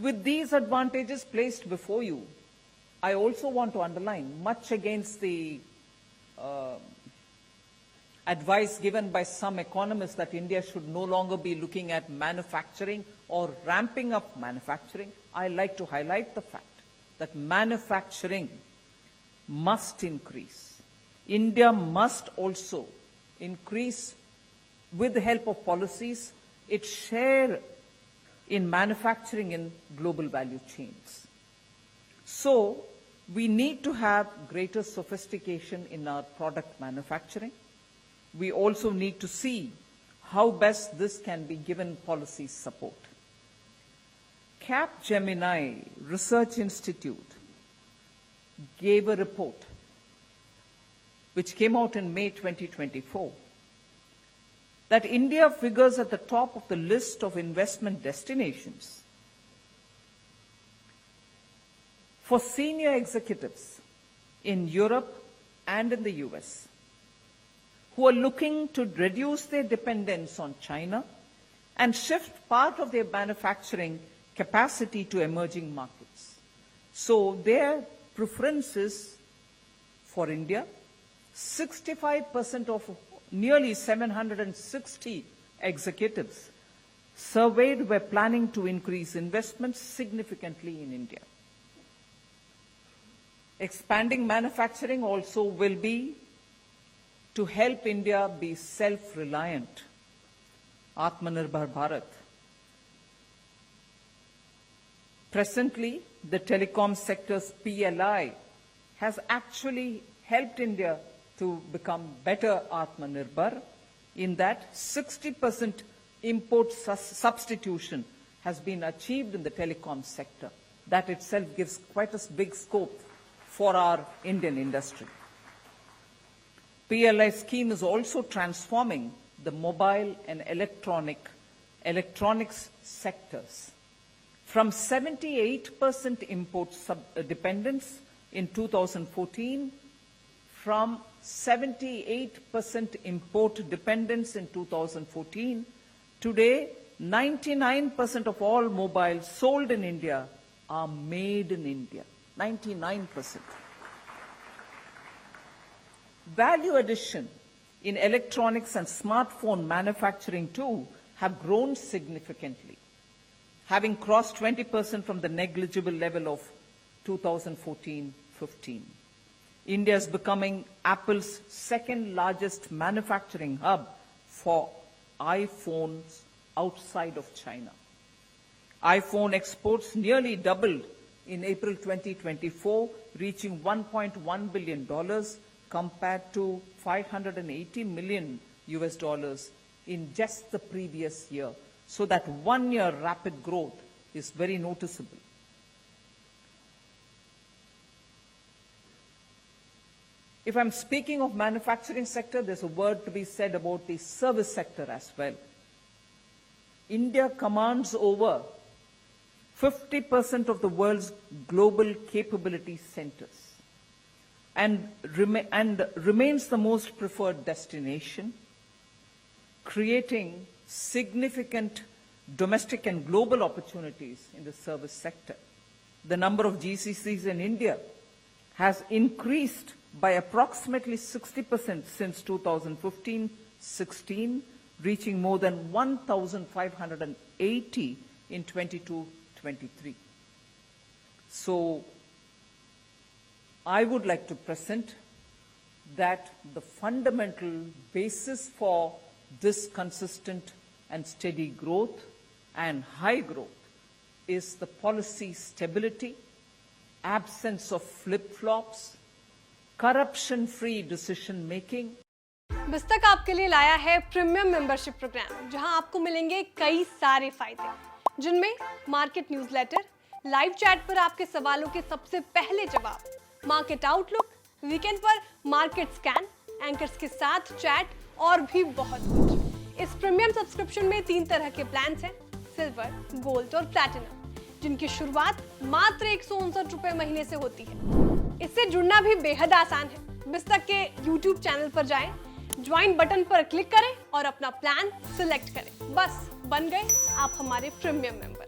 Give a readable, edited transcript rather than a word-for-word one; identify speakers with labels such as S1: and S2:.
S1: With these advantages placed before you, I also want to underline, much against the advice given by some economists that India should no longer be looking at manufacturing or ramping up manufacturing, I like to highlight the fact that manufacturing must increase. India must also increase, with the help of policies, its share in manufacturing in global value chains. So, we need to have greater sophistication in our product manufacturing. We also need to see how best this can be given policy support. Capgemini Research Institute gave a report which came out in May 2024 that India figures at the top of the list of investment destinations for senior executives in Europe and in the US who are looking to reduce their dependence on China and shift part of their manufacturing capacity to emerging markets. So their preference is for India. 65% of nearly 760 executives surveyed were planning to increase investments significantly in India. Expanding manufacturing also will be to help India be self-reliant. Atmanirbhar Bharat. Presently, the telecom sector's PLI has actually helped India to become better Atmanirbhar, in that 60% import substitution has been achieved in the telecom sector. That itself gives quite a big scope for our Indian industry. PLI scheme is also transforming the mobile and electronics sectors. From 78% import dependence in 2014, from 78% import dependence in 2014, today 99% of all mobiles sold in India are made in India. 99%. Value addition in electronics and smartphone manufacturing too have grown significantly, having crossed 20% from the negligible level of 2014-15. India is becoming Apple's second largest manufacturing hub for iPhones outside of China. iPhone exports nearly doubled in April 2024, reaching $1.1 billion compared to $580 million in just the previous year. So that 1 year rapid growth is very noticeable. If I'm speaking of manufacturing sector, there's a word to be said about the service sector as well. India commands over 50% of the world's global capability centers and remains the most preferred destination, creating significant domestic and global opportunities in the service sector. The number of GCCs in India has increased by approximately 60% since 2015-16, reaching more than 1,580 in 22-23. So I would like to present that the fundamental basis for this consistent and steady growth and high growth is the policy stability, absence of flip-flops, corruption-free decision making.
S2: बिस्तक आपके लिए लाया है premium membership programme, जहां आपको मिलेंगे कई सारे फायदे, जिनमें मार्केट न्यूज़लेटर, लाइव चैट पर आपके सवालों के सबसे पहले जवाब, मार्केट आउटलुक, वीकेंड पर मार्केट स्कैन, एंकर्स के साथ चैट और भी बहुत कुछ। इस प्रीमियम सब्सक्रिप्शन में 3 तरह के प्लान्स हैं, सिल्वर, गोल्ड और प्लैटिनम, जिनकी शुरुआत मात्र 159 रुपए महीने से होती है। इससे जुड़ना भी बेहद आसान है। बिस्तक के YouTube चैनल पर जाएं, ज्वाइन बटन पर क्लिक करें और अपना प्लान सिलेक्ट करें। बस बन गए आप हमारे प्रीमियम मेंबर।